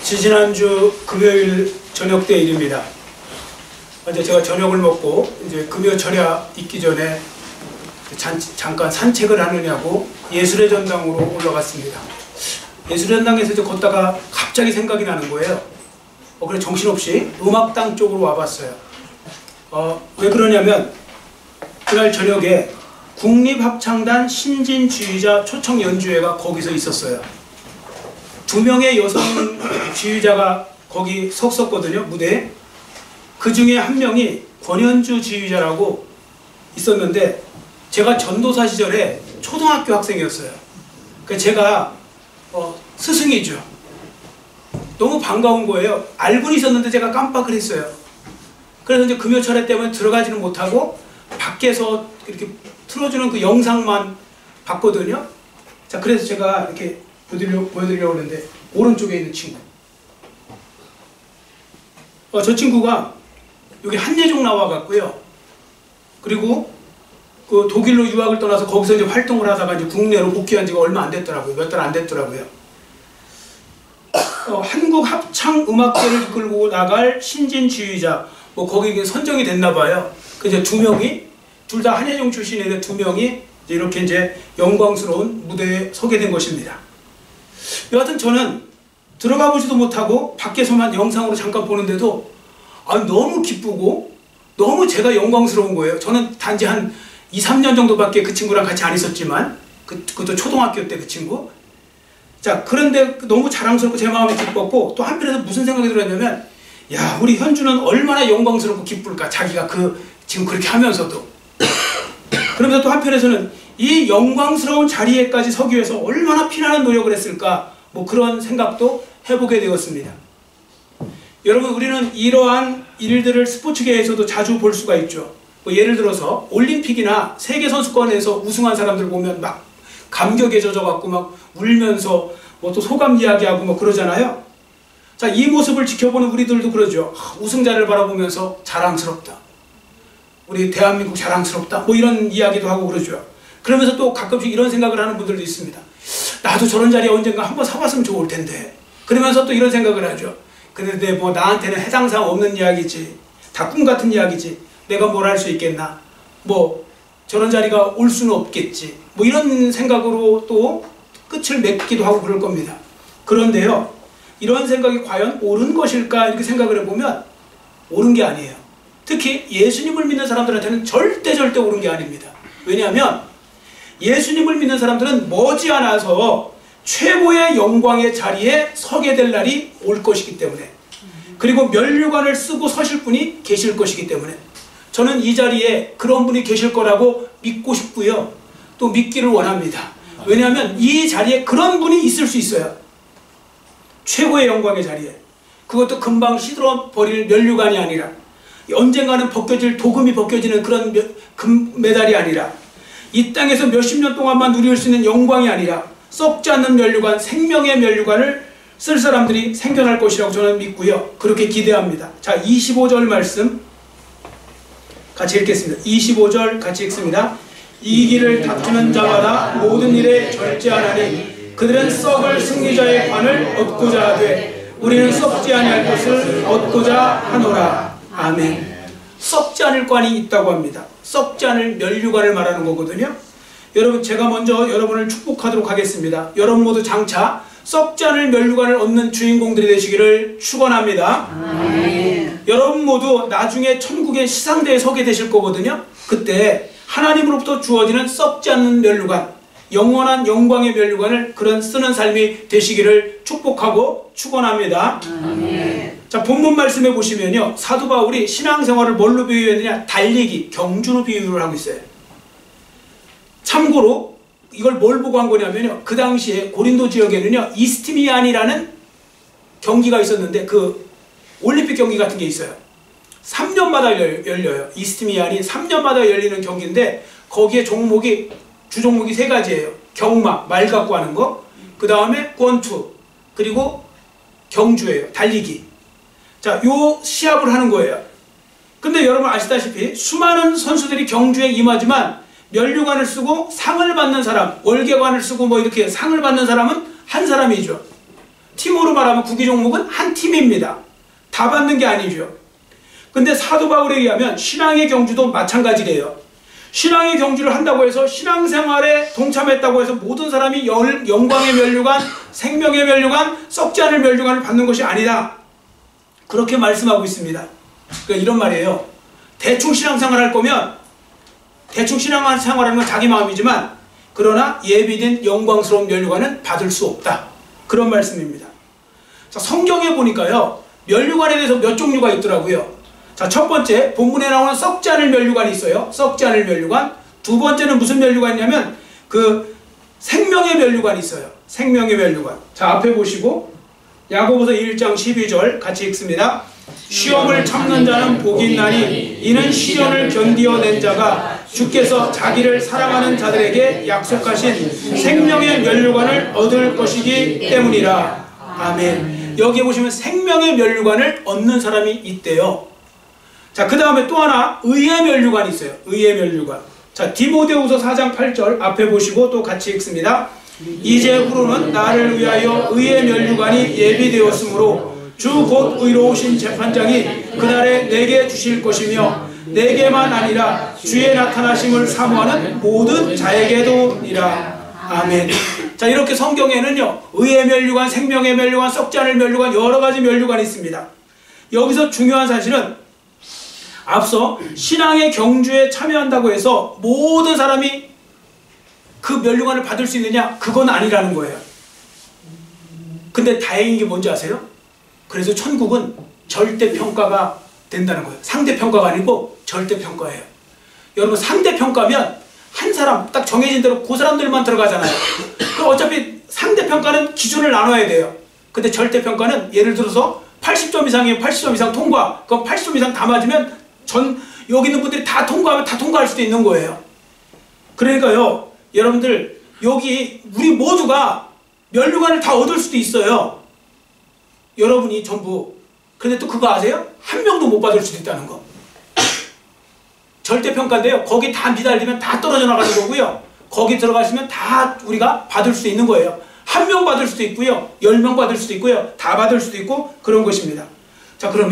지지난주 금요일 저녁 때 일입니다. 어제 제가 저녁을 먹고 이제 금요 철야 있기 전에 잠깐 산책을 하느냐고 예술의 전당으로 올라갔습니다. 예술의 전당에서 이제 걷다가 갑자기 생각이 나는 거예요. 그래서 정신없이 음악당 쪽으로 와봤어요. 왜 그러냐면 그날 저녁에 국립합창단 신진지휘자 초청 연주회가 거기서 있었어요. 2명의 여성 지휘자가 거기 섰었거든요, 무대에. 그 중에 한 명이 권현주 지휘자라고 있었는데 제가 전도사 시절에 초등학교 학생이었어요. 그러니까 제가 스승이죠. 너무 반가운 거예요. 알고는 있었는데 제가 깜빡을 했어요. 그래서 이제 금요 철야 때문에 들어가지는 못하고 밖에서 이렇게 틀어주는 그 영상만 봤거든요. 자, 그래서 제가 이렇게 보여드리려고 하는데 오른쪽에 있는 친구. 저 친구가 여기 한예종 나와갖고요. 그리고 그 독일로 유학을 떠나서 거기서 이제 활동을 하다가 이제 국내로 복귀한 지가 얼마 안 됐더라고요. 몇 달 안 됐더라고요. 한국 합창 음악계를 이끌고 나갈 신진 지휘자, 거기 선정이 됐나 봐요. 그 이제 2명이 둘 다 한예종 출신인데 2명이 이렇게 이제 영광스러운 무대에 서게 된 것입니다. 여하튼 저는 들어가 보지도 못하고 밖에서만 영상으로 잠깐 보는데도 너무 기쁘고 너무 제가 영광스러운 거예요. 저는 단지 한 2, 3년 정도밖에 그 친구랑 같이 안 있었지만 그것도 초등학교 때 그 친구. 자, 그런데 너무 자랑스럽고 제 마음이 기뻤고 또 한편에서 무슨 생각이 들었냐면 야, 우리 현주는 얼마나 영광스럽고 기쁠까, 자기가 지금 그렇게 하면서도. 그러면서 또 한편에서는 이 영광스러운 자리에까지 서기 위해서 얼마나 피나는 노력을 했을까, 그런 생각도 해보게 되었습니다. 여러분, 우리는 이러한 일들을 스포츠계에서도 자주 볼 수가 있죠. 예를 들어서 올림픽이나 세계선수권에서 우승한 사람들 보면 막 감격에 젖어갖고 막 울면서 또 소감 이야기하고 그러잖아요. 자, 이 모습을 지켜보는 우리들도 그러죠. 우승자를 바라보면서 자랑스럽다, 우리 대한민국 자랑스럽다, 이런 이야기도 하고 그러죠. 그러면서 또 가끔씩 이런 생각을 하는 분들도 있습니다. 나도 저런 자리에 언젠가 한번 서봤으면 좋을 텐데. 그러면서 또 이런 생각을 하죠. 근데 나한테는 해당 사항 없는 이야기지, 다 꿈 같은 이야기지, 내가 뭘 할 수 있겠나, 저런 자리가 올 수는 없겠지, 이런 생각으로 또 끝을 맺기도 하고 그럴 겁니다. 그런데요, 이런 생각이 과연 옳은 것일까 이렇게 생각을 해보면 옳은 게 아니에요. 특히 예수님을 믿는 사람들한테는 절대 옳은 게 아닙니다. 왜냐하면 예수님을 믿는 사람들은 머지않아서 최고의 영광의 자리에 서게 될 날이 올 것이기 때문에, 그리고 면류관을 쓰고 서실 분이 계실 것이기 때문에 저는 이 자리에 그런 분이 계실 거라고 믿고 싶고요. 또 믿기를 원합니다. 왜냐하면 이 자리에 그런 분이 있을 수 있어요. 최고의 영광의 자리에. 그것도 금방 시들어버릴 면류관이 아니라, 언젠가는 도금이 벗겨지는 그런 금메달이 아니라, 이 땅에서 몇십 년 동안만 누릴 수 있는 영광이 아니라 썩지 않는 면류관, 생명의 면류관을 쓸 사람들이 생겨날 것이라고 저는 믿고요. 그렇게 기대합니다. 자, 25절 말씀 같이 읽겠습니다. 25절 같이 읽습니다. 이 길을 다투는 자마다 모든 일에 절제하나니 그들은 썩을 승리자의 관을 얻고자 하되 우리는 썩지 아니할 것을 얻고자 하노라. 아멘. 썩지 않을 관이 있다고 합니다. 썩지 않을 면류관을 말하는 거거든요. 여러분, 제가 먼저 여러분을 축복하도록 하겠습니다. 여러분 모두 장차 썩지 않을 면류관을 얻는 주인공들이 되시기를 축원합니다. 아멘. 여러분 모두 나중에 천국의 시상대에 서게 되실 거거든요. 그때 하나님으로부터 주어지는 썩지 않는 면류관, 영원한 영광의 면류관을 그런 쓰는 삶이 되시기를 축복하고 축원합니다. 아멘. 자, 본문 말씀에 보시면요, 사도 바울이 신앙생활을 뭘로 비유했느냐, 달리기, 경주로 비유를 하고 있어요. 참고로 이걸 뭘 보고 한 거냐면요, 그 당시에 고린도 지역에는요 이스티미안이라는 경기가 있었는데, 그 올림픽 경기 같은 게 있어요. 3년마다 열려요. 이스티미안이 3년마다 열리는 경기인데 거기에 주 종목이 3가지예요. 경마, 말 갖고 하는 거, 그 다음에 권투, 그리고 경주예요. 달리기. 자, 요 시합을 하는 거예요. 근데 여러분 아시다시피 수많은 선수들이 경주에 임하지만 면류관을 쓰고 상을 받는 사람, 월계관을 쓰고 이렇게 상을 받는 사람은 한 사람이죠. 팀으로 말하면 구기 종목은 한 팀입니다. 다 받는 게 아니죠. 근데 사도 바울에 의하면 신앙의 경주도 마찬가지래요. 신앙의 경주를 한다고 해서 신앙생활에 동참했다고 해서 모든 사람이 영광의 면류관, 생명의 면류관, 썩지 않을 면류관을 받는 것이 아니다. 그렇게 말씀하고 있습니다. 그러니까 이런 말이에요. 대충 신앙생활 할 거면 대충 신앙생활하는 건 자기 마음이지만 그러나 예비된 영광스러운 면류관은 받을 수 없다. 그런 말씀입니다. 자, 성경에 보니까요. 면류관에 대해서 몇 종류가 있더라고요. 자, 첫 번째 본문에 나오는 썩지 않을 면류관이 있어요. 썩지 않을 면류관. 두 번째는 무슨 면류관이냐면 그 생명의 면류관이 있어요. 생명의 면류관. 자, 앞에 보시고 야고보서 1장 12절 같이 읽습니다. 시험을 참는 자는 복이 있나니 이는 시련을 견디어낸 자가 주께서 자기를 사랑하는 자들에게 약속하신 생명의 면류관을 얻을 것이기 때문이라. 아멘. 여기에 보시면 생명의 면류관을 얻는 사람이 있대요. 자, 그 다음에 또 하나 의의 면류관이 있어요. 의의 면류관. 자, 디모데후서 4장 8절 앞에 보시고 또 같이 읽습니다. 이제 후로는 나를 위하여 의의 면류관이 예비되었으므로 주 곧 의로우신 재판장이 그날에 내게 주실 것이며 내게만 아니라 주의 나타나심을 사모하는 모든 자에게도니라. 아멘. 자, 이렇게 성경에는요 의의 면류관, 생명의 면류관, 썩지 않을 면류관, 여러 가지 면류관이 있습니다. 여기서 중요한 사실은 앞서 신앙의 경주에 참여한다고 해서 모든 사람이 그 면류관을 받을 수 있느냐? 그건 아니라는 거예요. 근데 다행인 게 뭔지 아세요? 그래서 천국은 절대평가가 된다는 거예요. 상대평가가 아니고 절대평가예요. 여러분, 상대평가면 한 사람 딱 정해진 대로 그 사람들만 들어가잖아요. 그럼 어차피 상대평가는 기준을 나눠야 돼요. 근데 절대평가는 예를 들어서 80점 이상이면 80점 이상 통과. 그럼 80점 이상 다 맞으면 여기 있는 분들이 다 통과하면 다 통과할 수도 있는 거예요. 그러니까요, 여러분들 여기 우리 모두가 면류관을 다 얻을 수도 있어요. 여러분이 전부. 근데 또 그거 아세요? 한 명도 못 받을 수도 있다는 거. 절대평가인데요. 거기 다 미달리면 다 떨어져 나가는 거고요. 거기 들어가시면 다 우리가 받을 수 있는 거예요. 한 명 받을 수도 있고요. 10명 받을 수도 있고요. 다 받을 수도 있고 그런 것입니다. 자, 그럼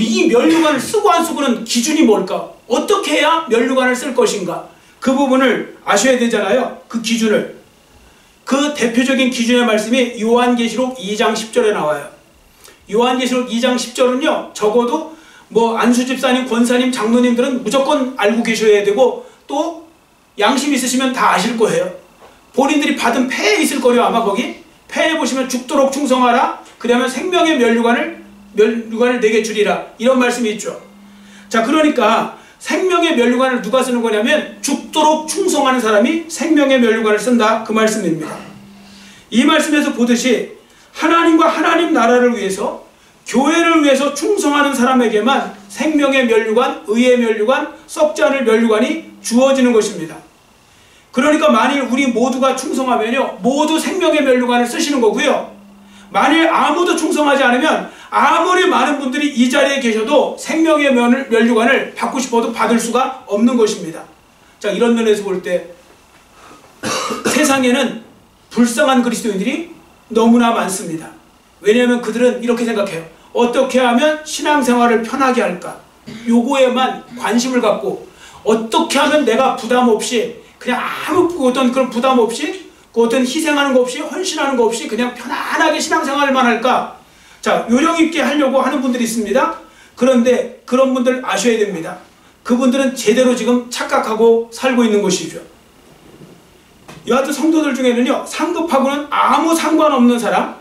이 면류관을 쓰고 안 쓰고는 기준이 뭘까? 어떻게 해야 면류관을 쓸 것인가? 그 부분을 아셔야 되잖아요. 그 기준을. 그 대표적인 기준의 말씀이 요한계시록 2장 10절에 나와요. 요한계시록 2장 10절은요. 적어도 안수집사님, 권사님, 장로님들은 무조건 알고 계셔야 되고 또 양심 있으시면 다 아실 거예요. 본인들이 받은 패에 있을 거예요. 아마 거기. 패에 보시면 죽도록 충성하라. 그 다음에 생명의 면류관을 내게 주리라. 이런 말씀이 있죠. 자, 그러니까 생명의 면류관을 누가 쓰는 거냐면 죽도록 충성하는 사람이 생명의 면류관을 쓴다. 그 말씀입니다. 이 말씀에서 보듯이 하나님과 하나님 나라를 위해서 교회를 위해서 충성하는 사람에게만 생명의 면류관, 의의 면류관, 썩지 않을 면류관이 주어지는 것입니다. 그러니까 만일 우리 모두가 충성하면요 모두 생명의 면류관을 쓰시는 거고요. 만일 아무도 충성하지 않으면 아무리 많은 분들이 이 자리에 계셔도 생명의 면류관을 받고 싶어도 받을 수가 없는 것입니다. 자, 이런 면에서 볼 때 세상에는 불쌍한 그리스도인들이 너무나 많습니다. 왜냐하면 그들은 이렇게 생각해요. 어떻게 하면 신앙생활을 편하게 할까? 요거에만 관심을 갖고 어떻게 하면 내가 부담 없이 그냥 아무 어떤 그런 부담 없이 어떤 희생하는 거 없이 헌신하는 거 없이 그냥 편안하게 신앙생활만 할까? 자, 요령 있게 하려고 하는 분들이 있습니다. 그런데 그런 분들 아셔야 됩니다. 그분들은 제대로 지금 착각하고 살고 있는 것이죠. 여하튼 성도들 중에는요 상급하고는 아무 상관없는 사람,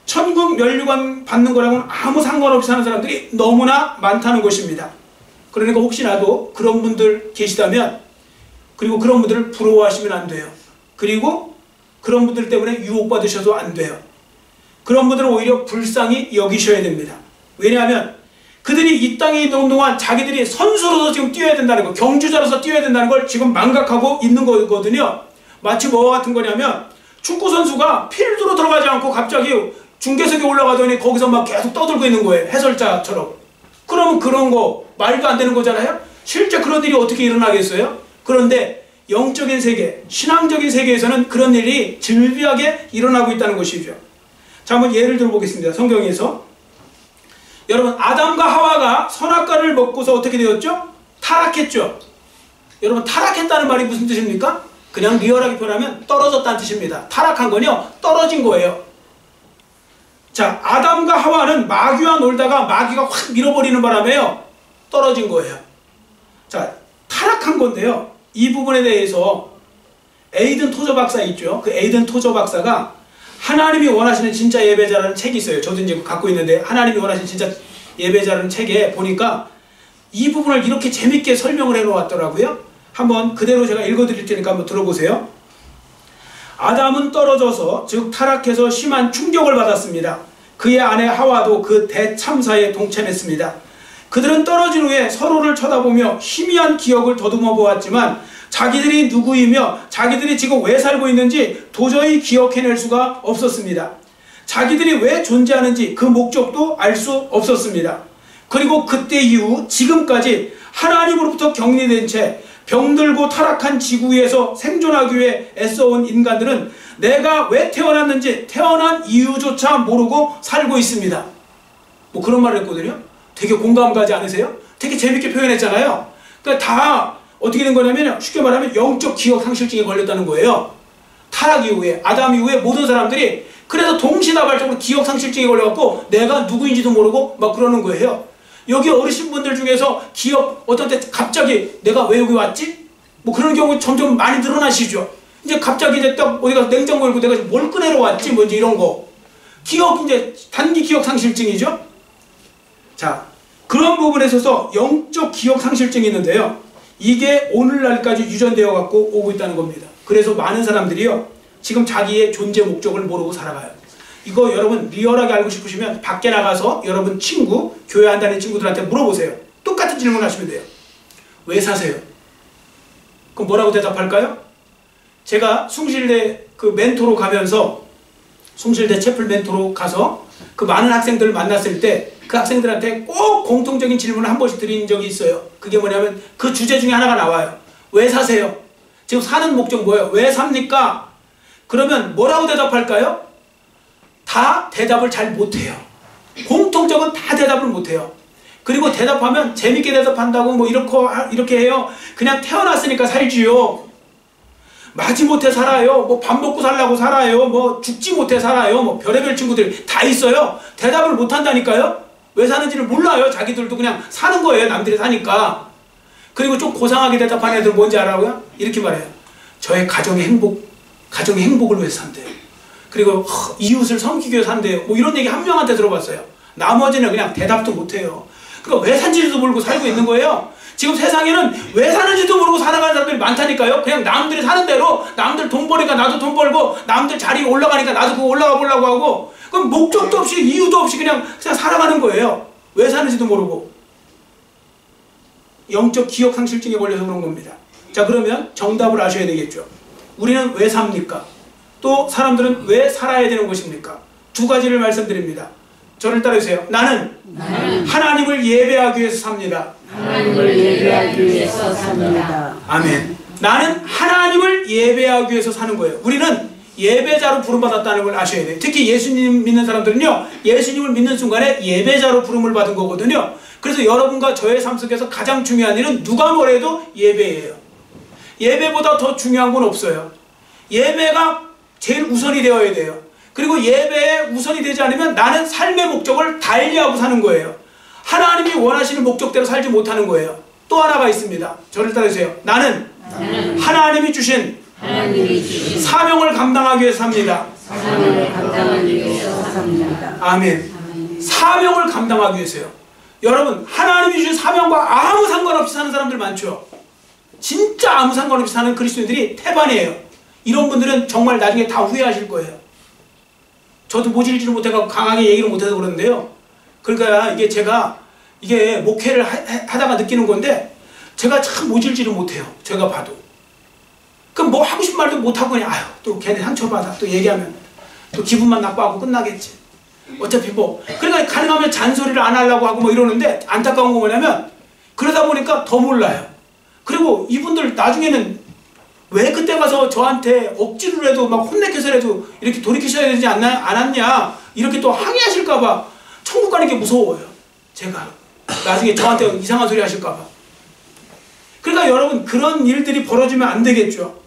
천국 면류관 받는 거랑은 아무 상관없이 사는 사람들이 너무나 많다는 것입니다. 그러니까 혹시라도 그런 분들 계시다면 그리고 그런 분들을 부러워하시면 안 돼요. 그리고 그런 분들 때문에 유혹받으셔도 안 돼요. 그런 분들은 오히려 불쌍히 여기셔야 됩니다. 왜냐하면 그들이 이 땅에 있는 동안 자기들이 선수로서 지금 뛰어야 된다는 거, 경주자로서 뛰어야 된다는 걸 지금 망각하고 있는 거거든요. 마치 뭐와 같은 거냐면 축구선수가 필드로 들어가지 않고 갑자기 중계석에 올라가더니 거기서 막 계속 떠들고 있는 거예요. 해설자처럼. 그러면 그런 거 말도 안 되는 거잖아요. 실제 그런 일이 어떻게 일어나겠어요? 그런데 영적인 세계, 신앙적인 세계에서는 그런 일이 즐비하게 일어나고 있다는 것이죠. 자, 한번 예를 들어보겠습니다. 성경에서. 여러분, 아담과 하와가 선악과를 먹고서 어떻게 되었죠? 타락했죠. 여러분, 타락했다는 말이 무슨 뜻입니까? 그냥 리얼하게 표현하면 떨어졌다는 뜻입니다. 타락한 건요, 떨어진 거예요. 자, 아담과 하와는 마귀와 놀다가 마귀가 확 밀어버리는 바람에요, 떨어진 거예요. 자, 타락한 건데요, 이 부분에 대해서 에이든 토저 박사 있죠. 그 에이든 토저 박사가 하나님이 원하시는 진짜 예배자라는 책이 있어요. 저도 이제 갖고 있는데, 하나님이 원하시는 진짜 예배자라는 책에 보니까 이 부분을 이렇게 재밌게 설명을 해 놓았더라고요. 한번 그대로 제가 읽어드릴 테니까 한번 들어보세요. 아담은 떨어져서, 즉 타락해서 심한 충격을 받았습니다. 그의 아내 하와도 그 대참사에 동참했습니다. 그들은 떨어진 후에 서로를 쳐다보며 희미한 기억을 더듬어 보았지만 자기들이 누구이며 자기들이 지금 왜 살고 있는지 도저히 기억해낼 수가 없었습니다. 자기들이 왜 존재하는지 그 목적도 알 수 없었습니다. 그리고 그때 이후 지금까지 하나님으로부터 격리된 채 병들고 타락한 지구 위에서 생존하기 위해 애써온 인간들은 내가 왜 태어났는지 태어난 이유조차 모르고 살고 있습니다. 뭐 그런 말을 했거든요. 되게 공감 가지 않으세요? 되게 재밌게 표현했잖아요. 그러니까 다 어떻게 된 거냐면, 쉽게 말하면 영적 기억 상실증에 걸렸다는 거예요. 타락 이후에, 아담 이후에 모든 사람들이 그래서 동시다발적으로 기억 상실증에 걸려갖고 내가 누구인지도 모르고 막 그러는 거예요. 여기 어르신분들 중에서 기억, 어떤 때 갑자기 내가 왜 여기 왔지? 뭐 그런 경우 점점 많이 늘어나시죠. 이제 갑자기 이제 딱 어디 가서 냉장고 열고 내가 뭘 꺼내러 왔지? 뭐 이제 이런 거. 기억, 이제 단기 기억 상실증이죠. 자, 그런 부분에 있어서 영적 기억 상실증이 있는데요. 이게 오늘날까지 유전되어 갖고 오고 있다는 겁니다. 그래서 많은 사람들이요, 지금 자기의 존재 목적을 모르고 살아가요. 이거 여러분 리얼하게 알고 싶으시면 밖에 나가서 여러분 친구, 교회 안 다니는 친구들한테 물어보세요. 똑같은 질문 하시면 돼요. 왜 사세요? 그럼 뭐라고 대답할까요? 제가 숭실대 그 멘토로 가면서, 숭실대 채플 멘토로 가서 그 많은 학생들을 만났을 때 그 학생들한테 꼭 공통적인 질문을 한 번씩 드린 적이 있어요. 그게 뭐냐면 그 주제 중에 하나가 나와요. 왜 사세요? 지금 사는 목적 뭐예요? 왜 삽니까? 그러면 뭐라고 대답할까요? 다 대답을 잘 못해요. 공통적은 다 대답을 못해요. 그리고 대답하면 재밌게 대답한다고 뭐 이렇게 해요. 그냥 태어났으니까 살지요. 마지못해 살아요. 뭐 밥 먹고 살라고 살아요. 뭐 죽지 못해 살아요. 뭐 별의별 친구들 다 있어요. 대답을 못한다니까요. 왜 사는지를 몰라요. 자기들도 그냥 사는 거예요. 남들이 사니까. 그리고 좀 고상하게 대답하는 애들 뭔지 알아요? 이렇게 말해요. 저의 가정의 행복을 위해서 산대요. 그리고 이웃을 섬기기 위해서 산대요. 뭐 이런 얘기 한 명한테 들어봤어요. 나머지는 그냥 대답도 못해요. 그러니까 왜 산지도 모르고 살고 있는 거예요. 지금 세상에는 왜 사는지도 모르고 살아가는 사람들이 많다니까요. 그냥 남들이 사는 대로, 남들 돈 버니까 나도 돈 벌고, 남들 자리 올라가니까 나도 그거 올라가 보려고 하고, 그럼 목적도 없이 이유도 없이 그냥 살아가는 거예요. 왜 사는지도 모르고. 영적 기억 상실증에 걸려서 그런 겁니다. 자, 그러면 정답을 아셔야 되겠죠. 우리는 왜 삽니까? 또 사람들은 왜 살아야 되는 것입니까? 두 가지를 말씀드립니다. 저를 따르세요. 나는 하나님을 예배하기 위해서 삽니다. 하나님을 예배하기 위해서 삽니다. 아멘. 나는 하나님을 예배하기 위해서 사는 거예요. 우리는 예배자로 부름받았다는 걸 아셔야 돼요. 특히 예수님 믿는 사람들은요, 예수님을 믿는 순간에 예배자로 부름을 받은 거거든요. 그래서 여러분과 저의 삶 속에서 가장 중요한 일은 누가 뭐래도 예배예요. 예배보다 더 중요한 건 없어요. 예배가 제일 우선이 되어야 돼요. 그리고 예배에 우선이 되지 않으면 나는 삶의 목적을 달리하고 사는 거예요. 하나님이 원하시는 목적대로 살지 못하는 거예요. 또 하나가 있습니다. 저를 따르세요. 나는 하나님이 주신 사명을 감당하기 위해서 삽니다. 사명을 감당하기 위해서 삽니다. 아멘. 사명을 감당하기 위해서요. 여러분, 하나님이 주신 사명과 아무 상관없이 사는 사람들 많죠. 진짜 아무 상관없이 사는 그리스도인들이 태반이에요. 이런 분들은 정말 나중에 다 후회하실 거예요. 저도 모질지를 못해서 강하게 얘기를 못해서 그러는데요. 그러니까 이게 제가 목회를 하다가 느끼는 건데, 제가 참 모질지를 못해요. 제가 봐도. 그럼 뭐 하고 싶은 말도 못하고 그냥 아유 또 걔네 상처받아 또 얘기하면 또 기분만 나빠하고 끝나겠지. 어차피 뭐 그러니까 가능하면 잔소리를 안 하려고 하고 뭐 이러는데, 안타까운 거 뭐냐면 그러다 보니까 더 몰라요. 그리고 이분들 나중에는 왜 그때 가서 저한테 억지로라도 막 혼내켜서라도 이렇게 돌이키셔야 되지 않았냐 이렇게 또 항의하실까봐 천국 가는 게 무서워요. 제가 나중에 저한테 이상한 소리 하실까봐. 그러니까 여러분, 그런 일들이 벌어지면 안 되겠죠.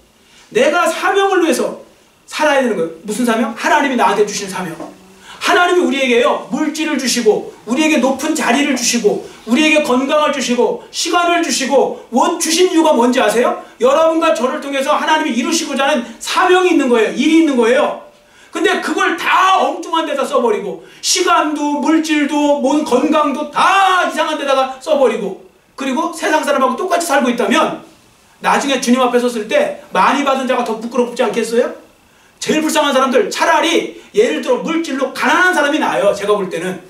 내가 사명을 위해서 살아야 되는 거예요. 무슨 사명? 하나님이 나한테 주신 사명. 하나님이 우리에게요, 물질을 주시고, 우리에게 높은 자리를 주시고, 우리에게 건강을 주시고, 시간을 주시고, 주신 이유가 뭔지 아세요? 여러분과 저를 통해서 하나님이 이루시고자 하는 사명이 있는 거예요. 일이 있는 거예요. 근데 그걸 다 엉뚱한 데다 써버리고, 시간도, 물질도, 뭔 건강도 다 이상한 데다가 써버리고, 그리고 세상 사람하고 똑같이 살고 있다면, 나중에 주님 앞에 섰을 때 많이 받은 자가 더 부끄럽지 않겠어요? 제일 불쌍한 사람들, 차라리 예를 들어 물질로 가난한 사람이 나아요. 제가 볼 때는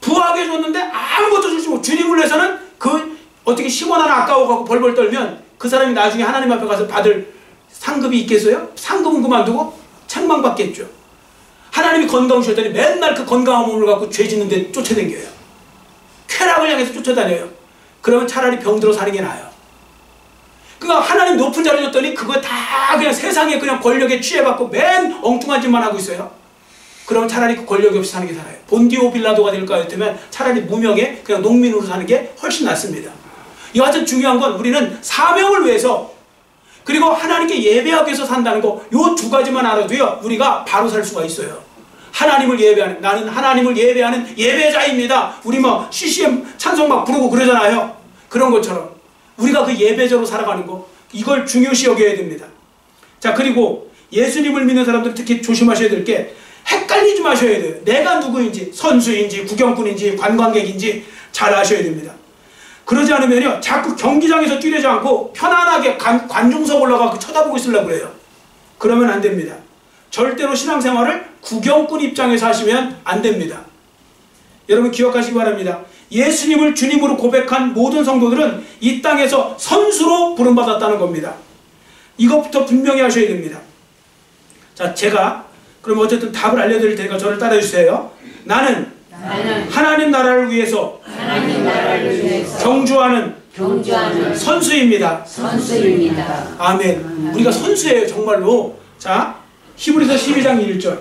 부하게 줬는데 아무것도 주지 못, 주님을 위해서는 그 어떻게 10원 하나 아까워갖고 벌벌 떨면 그 사람이 나중에 하나님 앞에 가서 받을 상급이 있겠어요? 상급은 그만두고 책망받겠죠. 하나님이 건강 주셨더니 맨날 그 건강한 몸을 갖고 죄 짓는데 쫓아다녀요. 쾌락을 향해서 쫓아다녀요. 그러면 차라리 병들어 사는 게 나아요. 그러니까 하나님 높은 자를 줬더니 그거 다 그냥 세상에 그냥 권력에 취해갖고 맨 엉뚱한 짓만 하고 있어요. 그러면 차라리 그 권력이 없이 사는 게 살아요. 본디오 빌라도가 될까 했다면 차라리 무명에 그냥 농민으로 사는 게 훨씬 낫습니다. 여하튼 중요한 건 우리는 사명을 위해서, 그리고 하나님께 예배하기 위해서 산다는 거, 요 두 가지만 알아도요, 우리가 바로 살 수가 있어요. 하나님을 예배하는, 나는 하나님을 예배하는 예배자입니다. 우리 뭐 CCM 찬송 막 부르고 그러잖아요. 그런 것처럼 우리가 그 예배자로 살아가는 거, 이걸 중요시 여겨야 됩니다. 자, 그리고 예수님을 믿는 사람들 특히 조심하셔야 될 게, 헷갈리지 마셔야 돼요. 내가 누구인지, 선수인지 구경꾼인지 관광객인지 잘 아셔야 됩니다. 그러지 않으면요, 자꾸 경기장에서 뛰려지 않고 편안하게 관중석 올라가고 쳐다보고 있으려고 그래요. 그러면 안 됩니다. 절대로 신앙생활을 구경꾼 입장에서 하시면 안 됩니다. 여러분 기억하시기 바랍니다. 예수님을 주님으로 고백한 모든 성도들은 이 땅에서 선수로 부름받았다는 겁니다. 이것부터 분명히 하셔야 됩니다. 자, 제가 그럼 어쨌든 답을 알려드릴 테니까 저를 따라해주세요. 나는 하나님 나라를 위해서 경주하는 선수입니다. 아멘. 우리가 선수예요, 정말로. 자, 히브리서 12장 1절.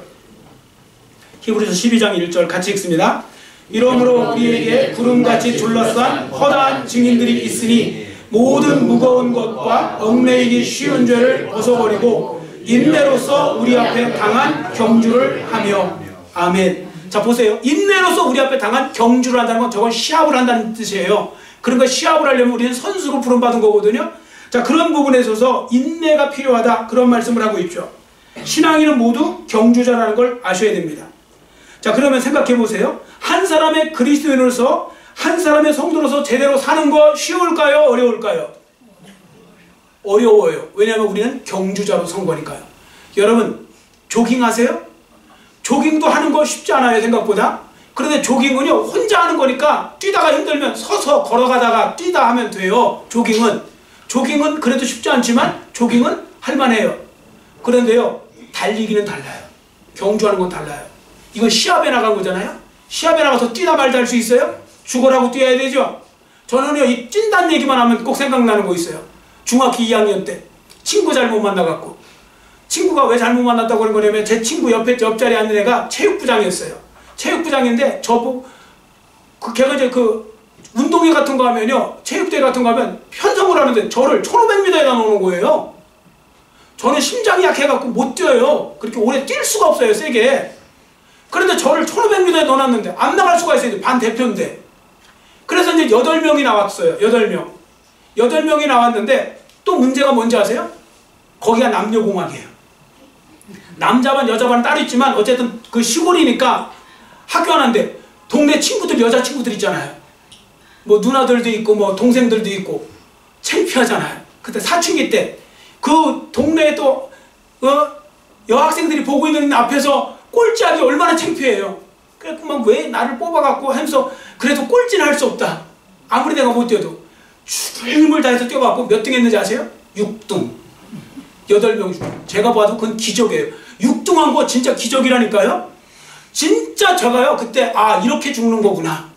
히브리서 12장 1절 같이 읽습니다. 이러므로 우리에게 구름같이 둘러싼 허다한 증인들이 있으니 모든 무거운 것과 얽매이기 쉬운 죄를 벗어버리고 인내로서 우리 앞에 당한 경주를 하며. 아멘. 자, 보세요. 인내로서 우리 앞에 당한 경주를 한다는 건 저건 시합을 한다는 뜻이에요. 그러니까 시합을 하려면 우리는 선수로 부름받은 거거든요. 자, 그런 부분에 있어서 인내가 필요하다, 그런 말씀을 하고 있죠. 신앙인은 모두 경주자라는 걸 아셔야 됩니다. 자, 그러면 생각해 보세요. 한 사람의 그리스도인으로서, 한 사람의 성도로서 제대로 사는 거 쉬울까요? 어려울까요? 어려워요. 왜냐하면 우리는 경주자로 선 거니까요. 여러분 조깅하세요? 조깅도 하는 거 쉽지 않아요, 생각보다. 그런데 조깅은요, 혼자 하는 거니까 뛰다가 힘들면 서서 걸어가다가 뛰다 하면 돼요. 조깅은 그래도 쉽지 않지만 조깅은 할만해요. 그런데요, 달리기는 달라요. 경주하는 건 달라요. 이건 시합에 나간 거잖아요. 시합에 나가서 뛰다 말다 할 수 있어요? 죽어라고 뛰어야 되죠. 저는요, 이 뛴다는 얘기만 하면 꼭 생각나는 거 있어요. 중학교 2학년 때 친구 잘못 만나갖고, 친구가 왜 잘못 만났다고 그런 거냐면 제 친구 옆자리에 앉는 애가 체육부장이었어요. 체육부장인데 저보고 걔가 이제 그 운동회 같은 거 하면요, 체육대회 같은 거 하면 편성을 하는데 저를 1500m에다 놓는 거예요. 저는 심장이 약해갖고 못 뛰어요. 그렇게 오래 뛸 수가 없어요, 세게. 그런데 저를 1500m에 넣어놨는데 안 나갈 수가 있어요. 반 대표인데. 그래서 이제 8명이 나왔어요. 8명이 나왔는데 또 문제가 뭔지 아세요? 거기가 남녀공학이에요. 남자반 여자반 따로 있지만 어쨌든 그 시골이니까 학교 하나인데 동네 친구들, 여자친구들 있잖아요. 뭐 누나들도 있고 뭐 동생들도 있고 창피하잖아요. 그때 사춘기 때 그 동네에 또 여학생들이 보고 있는 앞에서 꼴찌하기 얼마나 창피해요. 그랬구만, 왜 나를 뽑아갖고 하면서 그래도 꼴찌는 할 수 없다. 아무리 내가 못 뛰어도 죽을 힘을 다해서 뛰어갖고 몇 등 했는지 아세요? 6등. 8명 중. 제가 봐도 그건 기적이에요. 6등한 거 진짜 기적이라니까요. 진짜 제가요 그때 이렇게 죽는 거구나.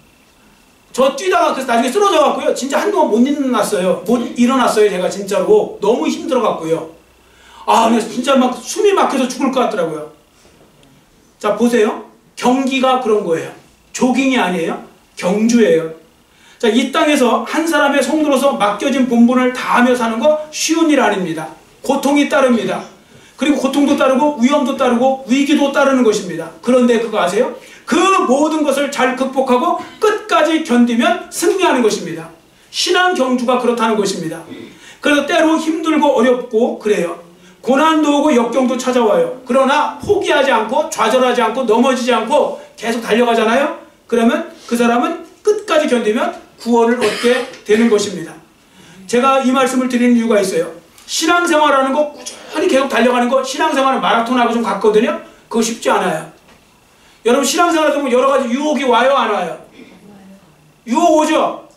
저 뛰다가 그래서 나중에 쓰러져갖고요, 진짜 한동안 못 일어났어요. 제가 진짜로 너무 힘들어갖고요. 그래서 진짜 막 숨이 막혀서 죽을 것 같더라고요. 자, 보세요. 경기가 그런 거예요. 조깅이 아니에요. 경주예요. 자, 이 땅에서 한 사람의 성도로서 맡겨진 본분을 다하며 사는 거 쉬운 일 아닙니다. 고통이 따릅니다. 그리고 고통도 따르고 위험도 따르고 위기도 따르는 것입니다. 그런데 그거 아세요? 그 모든 것을 잘 극복하고 끝까지 견디면 승리하는 것입니다. 신앙 경주가 그렇다는 것입니다. 그래서 때로 힘들고 어렵고 그래요. 고난도 오고 역경도 찾아와요. 그러나 포기하지 않고 좌절하지 않고 넘어지지 않고 계속 달려가잖아요. 그러면 그 사람은 끝까지 견디면 구원을 얻게 되는 것입니다. 제가 이 말씀을 드리는 이유가 있어요. 신앙생활하는 거 꾸준히 계속 달려가는 거, 신앙생활은 마라톤하고 좀 같거든요. 그거 쉽지 않아요. 여러분 신앙생활하다 보면 여러 가지 유혹이 와요, 안 와요? 유혹 오죠?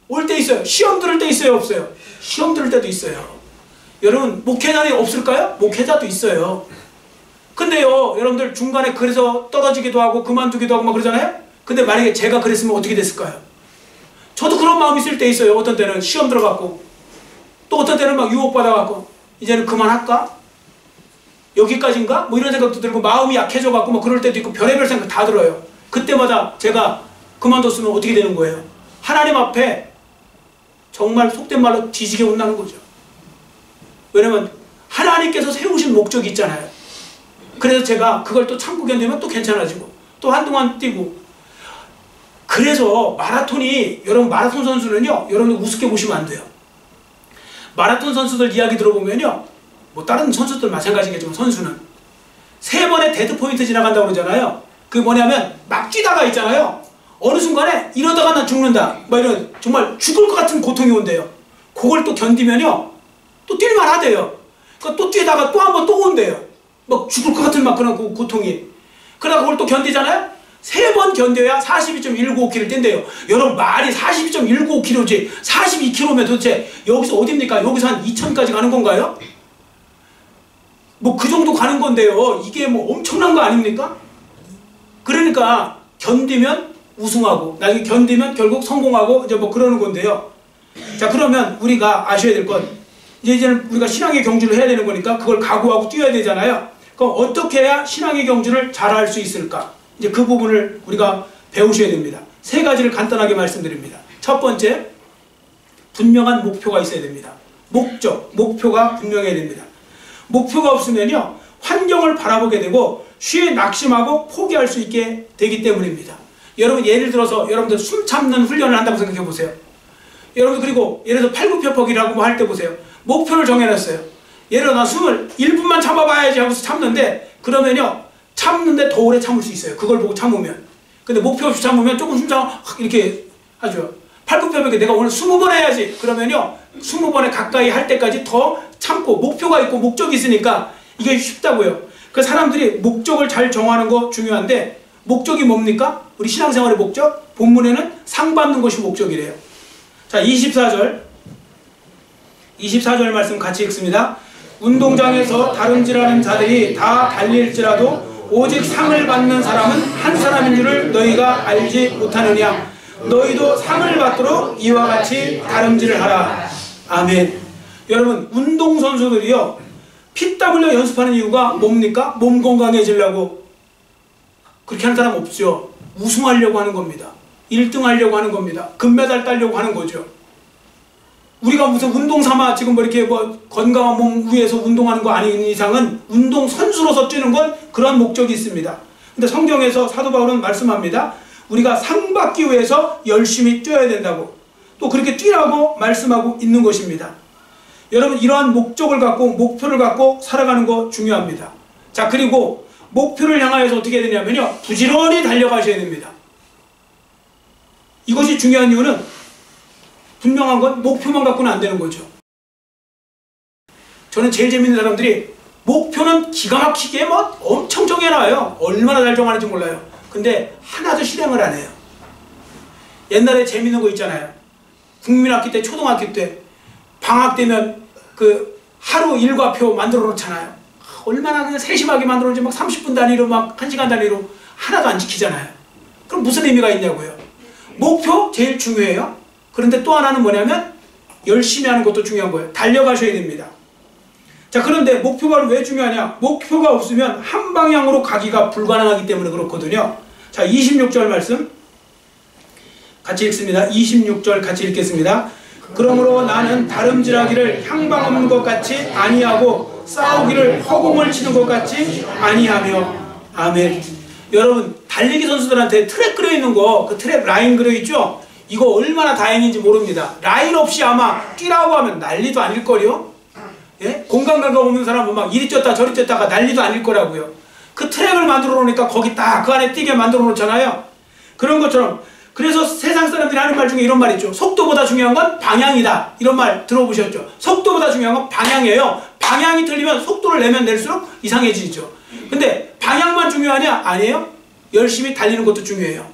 올 때 있어요. 시험 들을 때 있어요, 없어요? 시험 들을 때도 있어요. 여러분 목회자이 없을까요? 목회자도 있어요. 근데요, 여러분들 중간에 그래서 떨어지기도 하고 그만두기도 하고 막 그러잖아요? 근데 만약에 제가 그랬으면 어떻게 됐을까요? 저도 그런 마음이 있을 때 있어요. 어떤 때는 시험 들어갔고 또 어떤 때는 막 유혹받아갖고 이제는 그만할까? 여기까지인가? 뭐 이런 생각도 들고 마음이 약해져갖고 막 그럴 때도 있고 별의별 생각 다 들어요. 그때마다 제가 그만뒀으면 어떻게 되는 거예요? 하나님 앞에 정말 속된 말로 뒤지게 혼나는 거죠. 왜냐면 하나님께서 세우신 목적이 있잖아요. 그래서 제가 그걸 또 참고 견디면 또 괜찮아지고 또 한동안 뛰고. 그래서 마라톤이, 여러분 마라톤 선수는요, 여러분 우습게 보시면 안 돼요. 마라톤 선수들 이야기 들어보면요, 뭐 다른 선수들 마찬가지겠지만 선수는 3번의 데드 포인트 지나간다고 그러잖아요. 그게 뭐냐면 막 뛰다가 있잖아요. 어느 순간에 이러다가 난 죽는다, 뭐 이런 정말 죽을 것 같은 고통이 온대요. 그걸 또 견디면요 또 뛸만 하대요. 그러니까 또 뛰다가 또 한 번 또 온대요. 막 죽을 것 같은 막 그런 고통이. 그러다 그걸 또 견디잖아요. 3번 견뎌야 42.195km를 뛴대요. 여러분 말이 42.195km지 42km면 도대체 여기서 어딥니까? 여기서 한 2000까지 가는 건가요? 뭐 그 정도 가는 건데요. 이게 뭐 엄청난 거 아닙니까? 그러니까 견디면 우승하고 나중에 견디면 결국 성공하고 이제 뭐 그러는 건데요. 자, 그러면 우리가 아셔야 될 건, 이제는 우리가 신앙의 경주를 해야 되는 거니까 그걸 각오하고 뛰어야 되잖아요. 그럼 어떻게 해야 신앙의 경주를 잘할 수 있을까? 이제 그 부분을 우리가 배우셔야 됩니다. 3가지를 간단하게 말씀드립니다. 첫 번째, 분명한 목표가 있어야 됩니다. 목표가 분명해야 됩니다. 목표가 없으면요, 환경을 바라보게 되고 쉽게 낙심하고 포기할 수 있게 되기 때문입니다. 여러분 예를 들어서 여러분들 숨 참는 훈련을 한다고 생각해 보세요. 여러분 그리고 예를 들어서 팔굽혀펴기라고 할 때 보세요. 목표를 정해놨어요. 예를 들어 나 숨을 1분만 참아봐야지 하고서 참는데, 그러면요 참는데 더 오래 참을 수 있어요. 그걸 보고 참으면. 근데 목표 없이 참으면 조금 숨 참아 이렇게 하죠. 팔굽혀펴기 내가 오늘 20번 해야지 그러면요 20번에 가까이 할 때까지 더 참고, 목표가 있고 목적이 있으니까 이게 쉽다고요. 그 사람들이 목적을 잘 정하는 거 중요한데, 목적이 뭡니까? 우리 신앙생활의 목적? 본문에는 상 받는 것이 목적이래요. 자, 24절 말씀 같이 읽습니다. 운동장에서 다름질하는 자들이 다 달릴지라도 오직 상을 받는 사람은 한 사람인 줄을 너희가 알지 못하느냐. 너희도 상을 받도록 이와 같이 다름질을 하라. 아멘. 여러분 운동선수들이요 피땀 흘려 연습하는 이유가 뭡니까? 몸 건강해지려고. 그렇게 하는 사람 없죠. 우승하려고 하는 겁니다. 1등 하려고 하는 겁니다. 금메달 따려고 하는 거죠. 우리가 무슨 운동 삼아 지금 뭐 이렇게 뭐 건강한 몸 위해서 운동하는 거 아닌 이상은 운동선수로서 뛰는 건 그런 목적이 있습니다. 근데 성경에서 사도 바울은 말씀합니다. 우리가 상 받기 위해서 열심히 뛰어야 된다고, 또 그렇게 뛰라고 말씀하고 있는 것입니다. 여러분 이러한 목적을 갖고 목표를 갖고 살아가는 거 중요합니다. 자, 그리고 목표를 향하여서 어떻게 해야 되냐면요 부지런히 달려가셔야 됩니다. 이것이 중요한 이유는 분명한 건 목표만 갖고는 안 되는 거죠. 저는 제일 재밌는 사람들이 목표는 기가 막히게 뭐 엄청 정해놔요. 얼마나 잘 정하는지 몰라요. 근데 하나도 실행을 안 해요. 옛날에 재밌는 거 있잖아요. 국민학기 때, 초등학교 때 방학 되면 그 하루 일과표 만들어 놓잖아요. 얼마나 그냥 세심하게 만들어 놓지, 막 30분 단위로 막 1시간 단위로 하나도 안 지키잖아요. 그럼 무슨 의미가 있냐고요. 목표 제일 중요해요. 그런데 또 하나는 뭐냐면 열심히 하는 것도 중요한 거예요. 달려가셔야 됩니다. 자, 그런데 목표가 왜 중요하냐? 목표가 없으면 한 방향으로 가기가 불가능하기 때문에 그렇거든요. 자, 26절 말씀 같이 읽습니다. 26절 같이 읽겠습니다. 그러므로 나는 다름질하기를 향방 없는 것 같이 아니하고 싸우기를 허공을 치는 것 같이 아니하며. 아멘. 여러분, 달리기 선수들한테 트랙 그려있는 거, 그 트랙 라인 그려있죠? 이거 얼마나 다행인지 모릅니다. 라인 없이 아마 뛰라고 하면 난리도 아닐걸요? 예? 공간감각 없는 사람은 막 이리 뛰었다 저리 뛰었다가 난리도 아닐 거라고요. 그 트랙을 만들어 놓으니까 거기 딱 그 안에 뛰게 만들어 놓잖아요. 그런 것처럼. 그래서 세상 사람들이 하는 말 중에 이런 말 있죠. 속도보다 중요한 건 방향이다. 이런 말 들어보셨죠? 속도보다 중요한 건 방향이에요. 방향이 틀리면 속도를 내면 낼수록 이상해지죠. 근데 방향만 중요하냐? 아니에요. 열심히 달리는 것도 중요해요.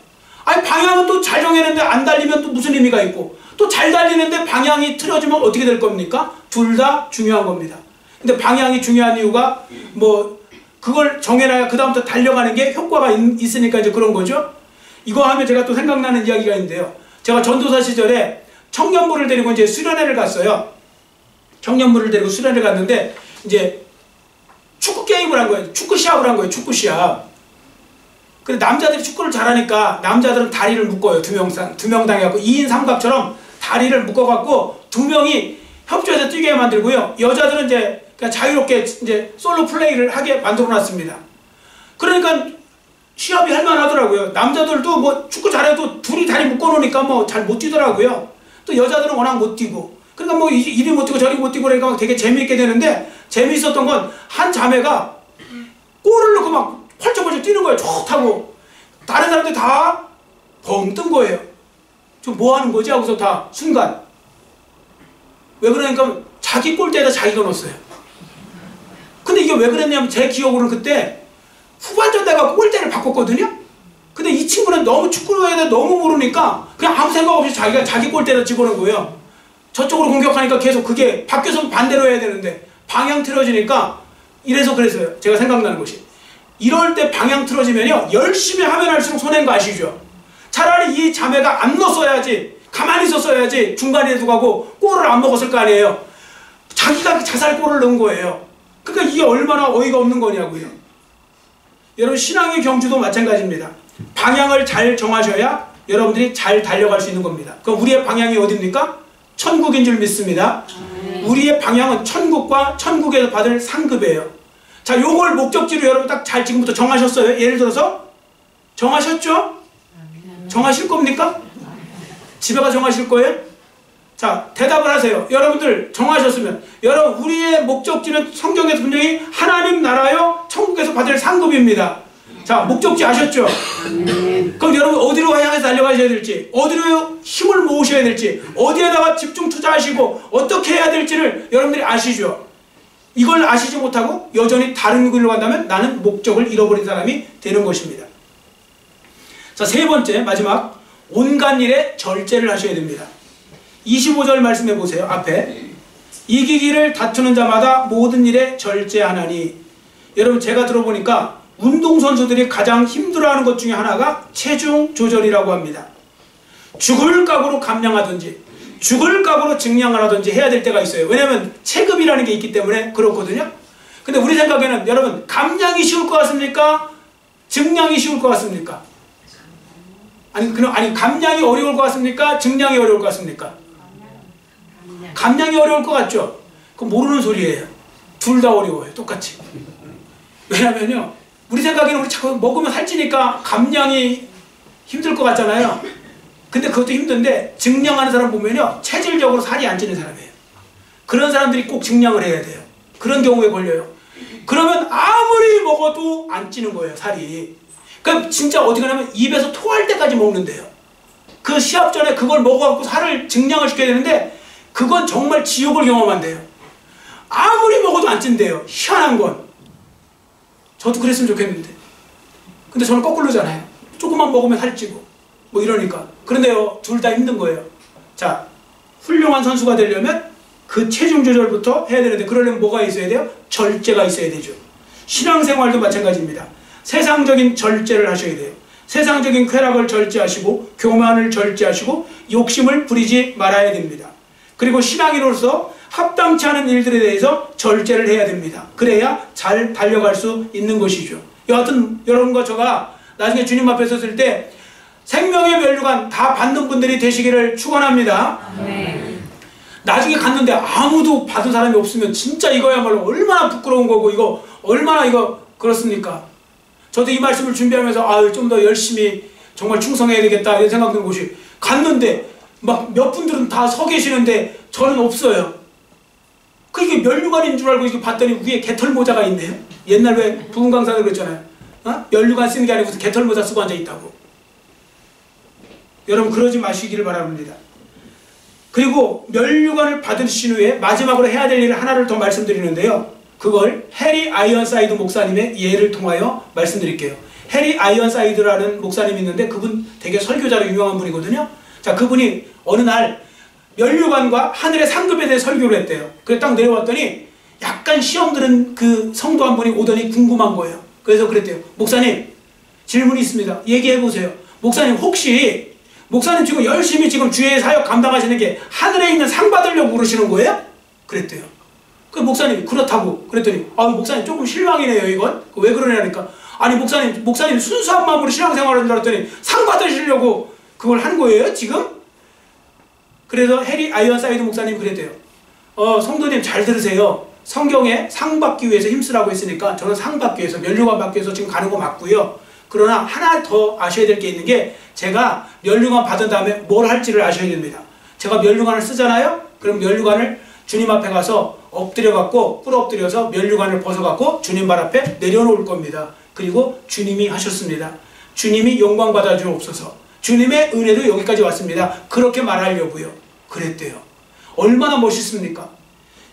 아니, 방향은 또 잘 정해놨는데 안 달리면 또 무슨 의미가 있고, 또 잘 달리는데 방향이 틀어지면 어떻게 될 겁니까? 둘 다 중요한 겁니다. 근데 방향이 중요한 이유가 뭐 그걸 정해놔야 그 다음부터 달려가는 게 효과가 있으니까 이제 그런 거죠. 이거 하면 제가 또 생각나는 이야기가 있는데요. 제가 전도사 시절에 청년부를 데리고 이제 수련회를 갔어요. 청년부를 데리고 수련회를 갔는데 이제 축구 게임을 한 거예요. 축구 시합을 한 거예요. 축구 시합. 근데 남자들이 축구를 잘하니까 남자들은 다리를 묶어요. 두 명 당해갖고 2인 삼각처럼 다리를 묶어갖고 두 명이 협조해서 뛰게 만들고요. 여자들은 이제 그냥 자유롭게 이제 솔로 플레이를 하게 만들어놨습니다. 그러니까 시합이 할만하더라고요. 남자들도 뭐 축구 잘해도 둘이 다리 묶어놓으니까 뭐 잘 못 뛰더라고요. 또 여자들은 워낙 못 뛰고. 그러니까 뭐 이리 못 뛰고 저리 못 뛰고 그러니까 되게 재미있게 되는데, 재미있었던 건 한 자매가 골을 넣고 막 펄쩍펄쩍 뛰는 거예요. 좋다고. 다른 사람들 다 벙 뜬 거예요. 저 뭐 하는 거지? 하고서 다 순간. 왜 그러니까 자기 골대에다 자기가 넣었어요. 근데 이게 왜 그랬냐면 제 기억으로는 그때 후반전 내가 골대를 바꿨거든요. 근데 이 친구는 너무 축구에 대해 너무 모르니까 그냥 아무 생각 없이 자기가 자기 골대에다 집어넣은 거예요. 저쪽으로 공격하니까 계속 그게 바뀌어서 반대로 해야 되는데 방향 틀어지니까 이래서 그랬어요. 제가 생각나는 것이. 이럴 때 방향 틀어지면요. 열심히 하면 할수록 손해인 거 아시죠? 차라리 이 자매가 안 넣었어야지, 가만히 있었어야지 중간에도 가고 골을 안 먹었을 거 아니에요. 자기가 자살골을 넣은 거예요. 그러니까 이게 얼마나 어이가 없는 거냐고요. 여러분, 신앙의 경주도 마찬가지입니다. 방향을 잘 정하셔야 여러분들이 잘 달려갈 수 있는 겁니다. 그럼 우리의 방향이 어디입니까? 천국인 줄 믿습니다. 우리의 방향은 천국과 천국에서 받을 상급이에요. 자, 요걸 목적지로 여러분 딱 잘 지금부터 정하셨어요? 예를 들어서 정하셨죠? 정하실 겁니까? 집에 가 정하실 거예요? 자, 대답을 하세요. 여러분들 정하셨으면, 여러분 우리의 목적지는 성경에서 분명히 하나님 나라요 천국에서 받을 상급입니다. 자, 목적지 아셨죠? 그럼 여러분 어디로 향해서 달려가셔야 될지, 어디로 힘을 모으셔야 될지, 어디에다가 집중 투자하시고 어떻게 해야 될지를 여러분들이 아시죠? 이걸 아시지 못하고 여전히 다른 길로 간다면 나는 목적을 잃어버린 사람이 되는 것입니다. 자, 세 번째, 마지막, 온갖 일에 절제를 하셔야 됩니다. 25절 말씀해 보세요. 앞에 이기기를 다투는 자마다 모든 일에 절제하나니. 여러분, 제가 들어보니까 운동선수들이 가장 힘들어하는 것 중에 하나가 체중 조절이라고 합니다. 죽을 각오로 감량하든지 죽을 각오로 증량을 하든지 해야 될 때가 있어요. 왜냐하면 체급이라는 게 있기 때문에 그렇거든요. 근데 우리 생각에는 여러분, 감량이 쉬울 것 같습니까? 증량이 쉬울 것 같습니까? 아니 감량이 어려울 것 같습니까? 증량이 어려울 것 같습니까? 감량이 어려울 것 같죠? 그건 모르는 소리예요. 둘 다 어려워요. 똑같이. 왜냐면요, 우리 생각에는 우리 자꾸 먹으면 살찌니까 감량이 힘들 것 같잖아요. 근데 그것도 힘든데 증량하는 사람 보면요, 체질적으로 살이 안 찌는 사람이에요. 그런 사람들이 꼭 증량을 해야 돼요. 그런 경우에 걸려요. 그러면 아무리 먹어도 안 찌는 거예요, 살이. 그러니까 진짜 어디 가냐면 입에서 토할 때까지 먹는데요. 그 시합 전에 그걸 먹어갖고 살을 증량을 시켜야 되는데 그건 정말 지옥을 경험한대요. 아무리 먹어도 안 찐대요. 희한한 건. 저도 그랬으면 좋겠는데. 근데 저는 거꾸로잖아요. 조금만 먹으면 살찌고 뭐 이러니까. 그런데요, 둘 다 힘든 거예요. 자, 훌륭한 선수가 되려면 그 체중 조절부터 해야 되는데, 그러려면 뭐가 있어야 돼요? 절제가 있어야 되죠. 신앙생활도 마찬가지입니다. 세상적인 절제를 하셔야 돼요. 세상적인 쾌락을 절제하시고 교만을 절제하시고 욕심을 부리지 말아야 됩니다. 그리고 신앙인으로서 합당치 않은 일들에 대해서 절제를 해야 됩니다. 그래야 잘 달려갈 수 있는 것이죠. 여하튼 여러분과 저가 나중에 주님 앞에 섰을 때 생명의 면류관 다 받는 분들이 되시기를 축원합니다. 나중에 갔는데 아무도 받은 사람이 없으면 진짜 이거야말로 얼마나 부끄러운 거고, 이거 얼마나 이거 그렇습니까? 저도 이 말씀을 준비하면서 좀 더 열심히 정말 충성해야 되겠다 이런 생각 드는 곳이, 갔는데 막 몇 분들은 다 서 계시는데 저는 없어요. 그게 면류관인 줄 알고 이게 봤더니 위에 개털모자가 있네요. 옛날 왜 부흥 강사들 그랬잖아요. 면류관 쓰는 게 아니고 개털모자 쓰고 앉아있다고. 여러분 그러지 마시기를 바랍니다. 그리고 면류관을 받으신 후에 마지막으로 해야 될 일 하나를 더 말씀드리는데요. 그걸 해리 아이언사이드 목사님의 예를 통하여 말씀드릴게요. 해리 아이언사이드라는 목사님이 있는데 그분 되게 설교자로 유명한 분이거든요. 자, 그분이 어느 날 면류관과 하늘의 상급에 대해 설교를 했대요. 그래서 딱 내려왔더니 약간 시험 들은 그 성도 한 분이 오더니 궁금한 거예요. 그래서 그랬대요. 목사님, 질문이 있습니다. 얘기해 보세요. 목사님, 혹시 목사님 지금 열심히 지금 주의 사역 감당하시는 게 하늘에 있는 상 받으려고 그러시는 거예요? 그랬대요. 그 목사님이 그렇다고 그랬더니 목사님 조금 실망이네요 이건. 왜 그러냐니까, 아니 목사님 순수한 마음으로 신앙생활을 줄 알았더니 상 받으시려고 그걸 한 거예요 지금? 그래서 해리 아이언사이드 목사님이 그랬대요. 성도님 잘 들으세요. 성경에 상 받기 위해서 힘쓰라고 했으니까 저는 상 받기 위해서, 면류관 받기 위해서 지금 가는 거 맞고요. 그러나 하나 더 아셔야 될 게 있는 게, 제가 면류관 받은 다음에 뭘 할지를 아셔야 됩니다. 제가 면류관을 쓰잖아요. 그럼 면류관을 주님 앞에 가서 엎드려갖고 꿇어 엎드려서 면류관을 벗어갖고 주님 발 앞에 내려놓을 겁니다. 그리고 주님이 하셨습니다. 주님이 영광 받아 주옵소서. 주님의 은혜도 여기까지 왔습니다. 그렇게 말하려고요. 그랬대요. 얼마나 멋있습니까?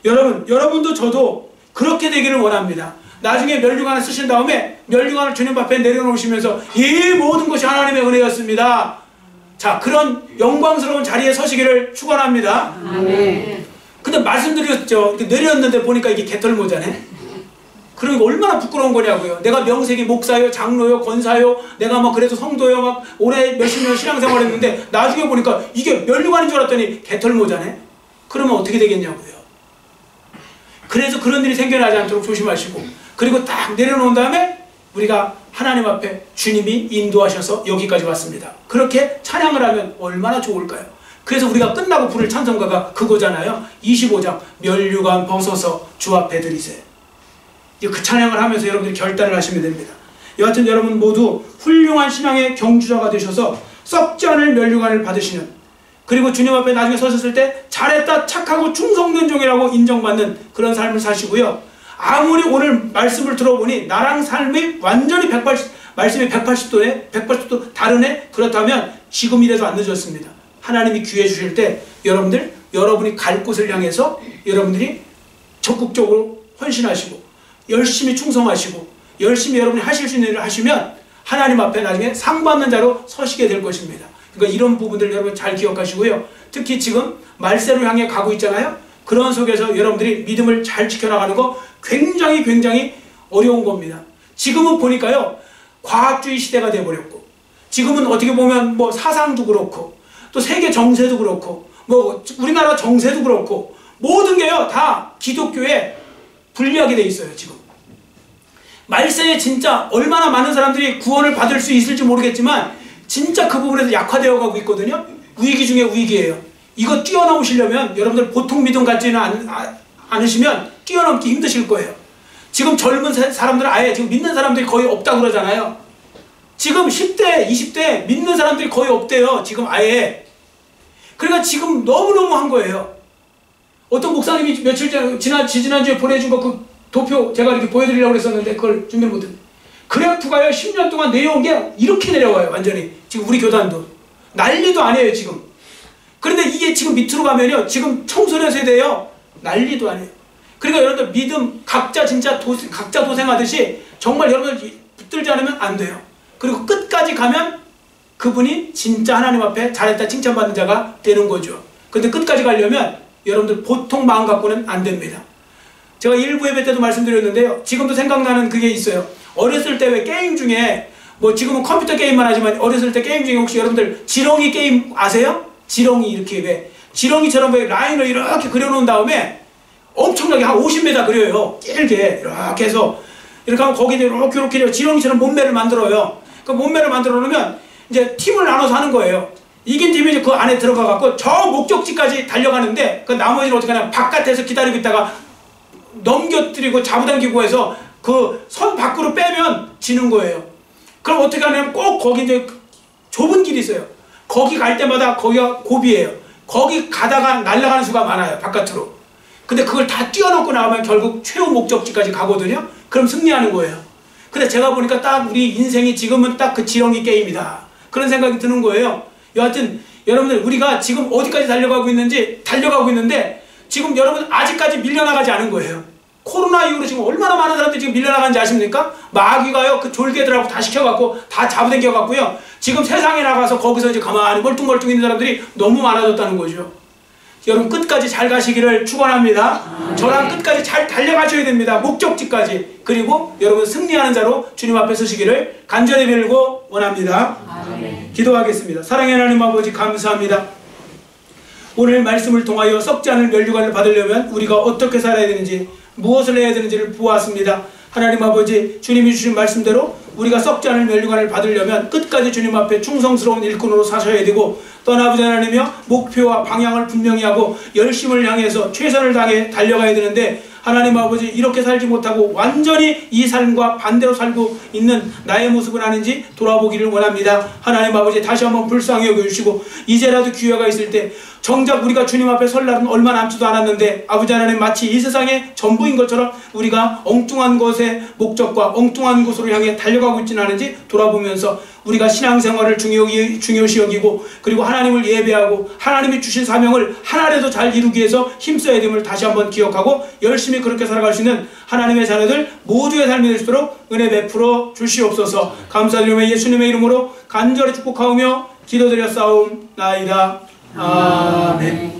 여러분도 저도 그렇게 되기를 원합니다. 나중에 면류관을 쓰신 다음에 면류관을 주님 앞에 내려놓으시면서 이 모든 것이 하나님의 은혜였습니다. 자, 그런 영광스러운 자리에 서시기를 축원합니다. 아멘. 근데 말씀드렸죠. 내렸는데 보니까 이게 개털모자네. 그러니까 얼마나 부끄러운 거냐고요. 내가 명색이 목사요, 장로요, 권사요, 내가 막 그래도 성도요, 막 올해 몇십 년 신앙생활 했는데 나중에 보니까 이게 면류관인 줄 알았더니 개털모자네. 그러면 어떻게 되겠냐고요. 그래서 그런 일이 생겨나지 않도록 조심하시고, 그리고 딱 내려놓은 다음에 우리가 하나님 앞에 주님이 인도하셔서 여기까지 왔습니다. 그렇게 찬양을 하면 얼마나 좋을까요? 그래서 우리가 끝나고 부를 찬송가가 그거잖아요. 25장 면류관 벗어서 주 앞에 드리세. 그 찬양을 하면서 여러분들이 결단을 하시면 됩니다. 여하튼 여러분 모두 훌륭한 신앙의 경주자가 되셔서 썩지 않을 면류관을 받으시는, 그리고 주님 앞에 나중에 서셨을 때 잘했다, 착하고 충성된 종이라고 인정받는 그런 삶을 사시고요. 아무리 오늘 말씀을 들어보니 나랑 삶이 완전히 말씀이 180도 다르네? 그렇다면 지금이라도 안 늦었습니다. 하나님이 기회 주실 때 여러분이 갈 곳을 향해서 여러분들이 적극적으로 헌신하시고 열심히 충성하시고 열심히 여러분이 하실 수 있는 일을 하시면 하나님 앞에 나중에 상 받는 자로 서시게 될 것입니다. 그러니까 이런 부분들 여러분 잘 기억하시고요. 특히 지금 말세로 향해 가고 있잖아요. 그런 속에서 여러분들이 믿음을 잘 지켜나가는 거 굉장히 어려운 겁니다. 지금은 보니까요, 과학주의 시대가 돼버렸고, 지금은 어떻게 보면 뭐 사상도 그렇고, 또 세계 정세도 그렇고, 뭐 우리나라 정세도 그렇고, 모든 게요 다 기독교에 불리하게 돼 있어요. 지금 말세에 진짜 얼마나 많은 사람들이 구원을 받을 수 있을지 모르겠지만 진짜 그 부분에서 약화되어 가고 있거든요. 위기 중에 위기예요. 이거 뛰어넘으시려면 여러분들 보통 믿음 갖지는 않으시면 뛰어넘기 힘드실 거예요. 지금 젊은 사람들은 아예 지금 믿는 사람들이 거의 없다고 그러잖아요. 지금 10대, 20대 믿는 사람들이 거의 없대요. 지금 아예. 그러니까 지금 너무너무 한 거예요. 어떤 목사님이 며칠 전에 지난주에 보내준 거 그 도표 제가 이렇게 보여드리려고 했었는데 그걸 준비를 못했어요. 그래프가요 10년 동안 내려온 게 이렇게 내려와요. 완전히 지금 우리 교단도 난리도 아니에요 지금. 그런데 이게 지금 밑으로 가면요 지금 청소년 세대예요. 난리도 아니에요. 그러니까 여러분들 믿음 각자 진짜 각자 도생하듯이 정말 여러분들 붙들지 않으면 안 돼요. 그리고 끝까지 가면 그분이 진짜 하나님 앞에 잘했다 칭찬받는 자가 되는 거죠. 근데 끝까지 가려면 여러분들 보통 마음 갖고는 안 됩니다. 제가 일부 예배 때도 말씀드렸는데요. 지금도 생각나는 그게 있어요. 어렸을 때 왜 게임 중에 뭐 지금은 컴퓨터 게임만 하지만 어렸을 때 게임 중에 혹시 여러분들 지렁이 게임 아세요? 지렁이 이렇게 왜 지렁이처럼 왜 라인을 이렇게 그려놓은 다음에 엄청나게 한 50m 그려요. 길게 이렇게 해서 이렇게 하면 거기에 이렇게 지렁이처럼 몸매를 만들어요. 그 몸매를 만들어 놓으면 이제 팀을 나눠서 하는 거예요. 이긴 팀이 이제 그 안에 들어가 갖고 저 목적지까지 달려가는데 그 나머지는 어떻게 하냐, 바깥에서 기다리고 있다가 넘겨뜨리고 잡아당기고 해서 그 선 밖으로 빼면 지는 거예요. 그럼 어떻게 하냐면 꼭 거기 이제 좁은 길이 있어요. 거기 갈 때마다 거기가 고비예요. 거기 가다가 날아가는 수가 많아요, 바깥으로. 근데 그걸 다 뛰어넘고 나가면 결국 최후 목적지까지 가거든요. 그럼 승리하는 거예요. 근데 제가 보니까 딱 우리 인생이 지금은 딱 그 지렁이 게임이다, 그런 생각이 드는 거예요. 여하튼 여러분들, 우리가 지금 어디까지 달려가고 있는데 지금 여러분 아직까지 밀려나가지 않은 거예요. 코로나 이후로 지금 얼마나 많은 사람들이 지금 밀려나가는지 아십니까? 마귀가요, 그 졸개들하고 다 시켜갖고 다 잡아당겨갖고요, 지금 세상에 나가서 거기서 이제 가만히 멀뚱멀뚱 있는 사람들이 너무 많아졌다는 거죠. 여러분 끝까지 잘 가시기를 축원합니다. 저랑 끝까지 잘 달려가셔야 됩니다. 목적지까지. 그리고 여러분 승리하는 자로 주님 앞에 서시기를 간절히 빌고 원합니다. 아멘. 기도하겠습니다. 사랑의 하나님 아버지, 감사합니다. 오늘 말씀을 통하여 썩지 않을 면류관을 받으려면 우리가 어떻게 살아야 되는지, 무엇을 해야 되는지를 보았습니다. 하나님 아버지, 주님이 주신 말씀대로 우리가 썩지 않을 면류관을 받으려면 끝까지 주님 앞에 충성스러운 일꾼으로 사셔야 되고, 또한 아버지 하나님이여, 목표와 방향을 분명히 하고 열심을 향해서 최선을 다해 달려가야 되는데, 하나님 아버지, 이렇게 살지 못하고 완전히 이 삶과 반대로 살고 있는 나의 모습은 아닌지 돌아보기를 원합니다. 하나님 아버지, 다시 한번 불쌍히 여겨주시고, 이제라도 기회가 있을 때 정작 우리가 주님 앞에 설 날은 얼마 남지도 않았는데, 아버지 하나님, 마치 이 세상의 전부인 것처럼 우리가 엉뚱한 것의 목적과 엉뚱한 곳으로 향해 달려가고 있지는 않은지 돌아보면서 우리가 신앙생활을 중요시 여기고, 그리고 하나님을 예배하고 하나님이 주신 사명을 하나라도 잘 이루기 위해서 힘써야 됨을 다시 한번 기억하고 열심히 그렇게 살아갈 수 있는 하나님의 자녀들 모두의 삶이 될 수 있도록 은혜 베풀어 주시옵소서. 감사드리며 예수님의 이름으로 간절히 축복하오며 기도드렸사옵나이다. 아멘.